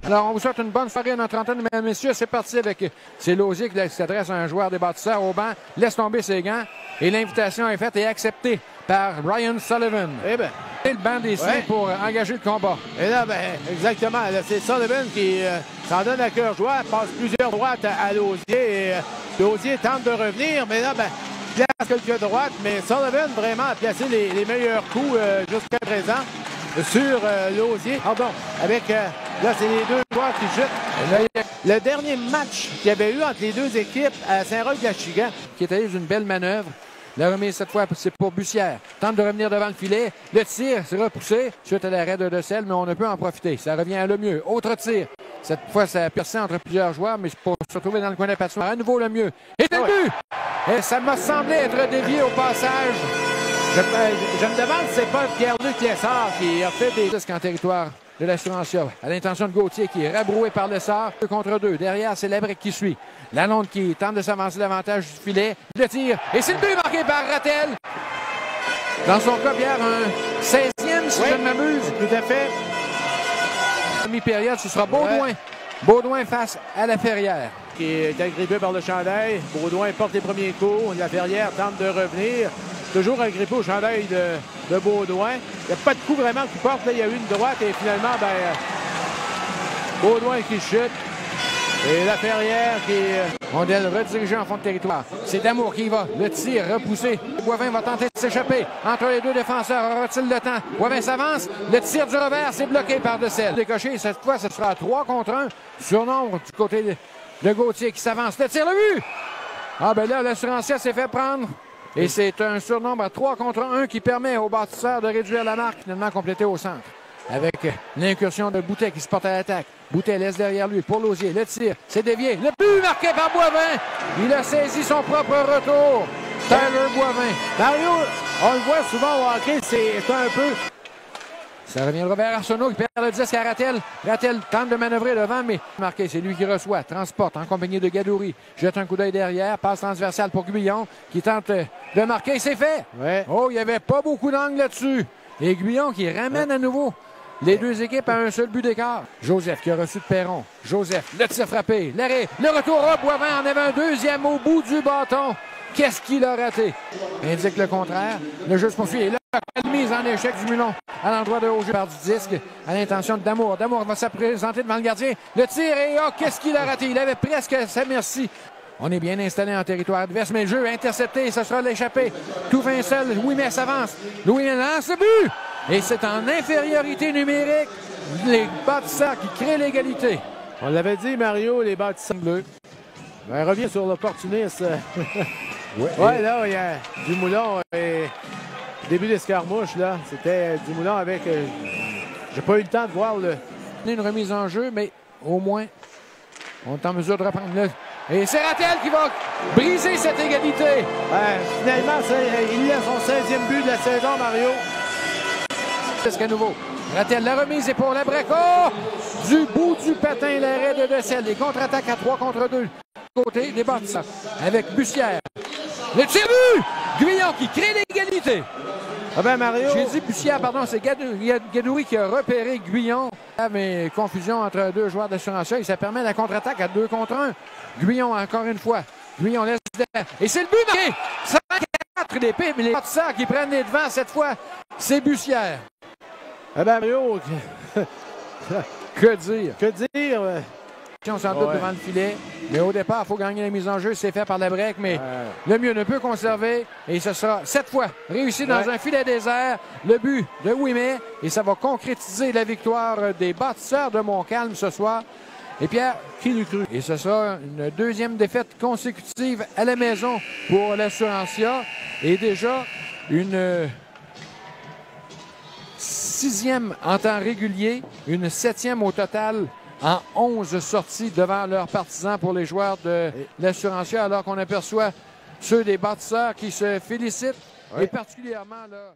Alors, on vous souhaite une bonne soirée, notre antenne, mesdames et messieurs. C'est parti avec... C'est Lausier qui s'adresse à un joueur des bâtisseurs au banc, laisse tomber ses gants, et l'invitation est faite et acceptée par Ryan Sullivan. Eh bien, et le banc décidé pour engager le combat. Et là, ben, exactement. C'est Sullivan qui s'en donne à cœur joie, passe plusieurs droites à Lausier, et Lausier tente de revenir, mais là, ben, place quelques droites, mais Sullivan vraiment a placé les meilleurs coups jusqu'à présent sur Lausier. Pardon, avec, là, c'est les deux joueurs qui chutent. Le dernier match qu'il y avait eu entre les deux équipes à Saint-Roch-de-L'achigan, qui est allé d'une belle manœuvre. La remise cette fois, c'est pour Bussière. Tente de revenir devant le filet. Le tir, c'est repoussé suite à l'arrêt de Decel, mais on ne peut en profiter. Ça revient à Lemieux. Autre tir. Cette fois, ça a percé entre plusieurs joueurs, mais c'est pour se retrouver dans le coin de la patinoire. À nouveau Lemieux. Et c'est le but! Et ça m'a semblé être dévié au passage. Je me demande si c'est pas Pierre-Luc Lessard qui a fait des risques en territoire de l'Assurantia. À l'intention de Gauthier qui est rabroué par Lessard. 2 contre 2. Derrière, c'est Labrec qui suit. Lalonde qui tente de s'avancer davantage du filet. Le tir. Et c'est le but marqué par Rattel. Dans son cas, Pierre, un 16e, si je ne m'abuse. Tout à fait. Mi-période, ce sera Baudouin. Baudouin face à Laferrière. Qui est agrippé par le chandail. Baudouin porte les premiers coups. Laferrière tente de revenir. Toujours agrippé au chandail de Baudouin. Il n'y a pas de coup vraiment qui porte. Là, il y a eu une droite et finalement, ben, Baudouin qui chute. Et Laferrière qui... Rondelle redirigée en fond de territoire. C'est Damour qui y va. Le tir repoussé. Boivin va tenter de s'échapper. Entre les deux défenseurs, aura-t-il le temps? Boivin s'avance. Le tir du revers, c'est bloqué par Decel. Décoché, cette fois, ce sera 3 contre 1. Surnombre du côté de Gauthier qui s'avance. Le tir, le but! Ah ben là, l'Assurantia s'est fait prendre. Et c'est un surnombre à 3 contre 1 qui permet aux bâtisseurs de réduire la marque, finalement complétée au centre. Avec l'incursion de Boutet qui se porte à l'attaque. Boutet laisse derrière lui pour Lausier. Le tir, c'est dévié. Le but marqué par Boivin. Il a saisi son propre retour. Tyler Boivin. Mario, on le voit souvent au hockey, c'est un peu... Ça revient Robert Arsenault qui perd le disque à Rattel. Rattel tente de manœuvrer devant, mais marqué, c'est lui qui reçoit. Transporte en compagnie de Gadouri. Jette un coup d'œil derrière. Passe transversale pour Guyon qui tente de marquer. C'est fait. Ouais. Oh, il n'y avait pas beaucoup d'angle là-dessus. Et Guyon qui ramène à nouveau les deux équipes à un seul but d'écart. Joseph qui a reçu de Perron. Joseph, le tir frappé. L'arrêt. Le retour à Boivin en avait un deuxième au bout du bâton. Qu'est-ce qu'il a raté? Indique le contraire. Le jeu se poursuit. Et là, la mise en échec du Mulon à l'endroit de haut-jeu par du disque à l'intention de Damour. Damour va se présenter devant le gardien. Le tir et qu'est-ce qu'il a raté? Il avait presque sa merci. On est bien installé en territoire adverse, mais le jeu intercepté, ce sera l'échappée. Tout fin seul, Louis-Mets s'avance. Louis-Mets lance le but! Et c'est en infériorité numérique, les bâtisseurs qui créent l'égalité. On l'avait dit, Mario, les bâtisseurs bleus. Ben, revient sur l'opportuniste. Ouais, là, il y a Dumoulin et début d'escarmouche, là. C'était Dumoulin avec... j'ai pas eu le temps de voir une remise en jeu, mais au moins, on est en mesure de reprendre le... Et c'est Rattel qui va briser cette égalité. Finalement, il a son 16e but de la saison, Mario. C'est qu'à nouveau. Rattel, la remise est pour Labrec. Oh! Du bout du patin, l'arrêt de Decel. Les contre-attaques à 3 contre 2. Côté des bâtisseurs. Avec Bussière. Le tir but! Guyon qui crée l'égalité. Ah ben Mario. J'ai dit Bussière, pardon, c'est Gadouri qui a repéré Guyon. Mais confusion entre deux joueurs d'Assurantia et ça permet la contre-attaque à 2 contre 1. Guyon encore une fois. Guyon laisse derrière. Et c'est le but marqué! 5-4 l'épée, mais les bâtisseurs qui prennent les devants cette fois, c'est Bussière. Ah ben Mario. Que dire? Que dire? Sans doute devant le filet. Mais au départ, il faut gagner la mise en jeu. C'est fait par Labrec, mais le mieux ne peut conserver. Et ce sera cette fois réussi dans un filet désert. Le but de Ouimet. Et ça va concrétiser la victoire des bâtisseurs de Montcalm ce soir. Et Pierre, qui l'eût cru? Et ce sera une deuxième défaite consécutive à la maison pour l'Assurantia. Et déjà une 6e en temps régulier, une 7e au total en 11 sorties devant leurs partisans pour les joueurs de l'Assurantia, alors qu'on aperçoit ceux des bâtisseurs qui se félicitent et particulièrement là.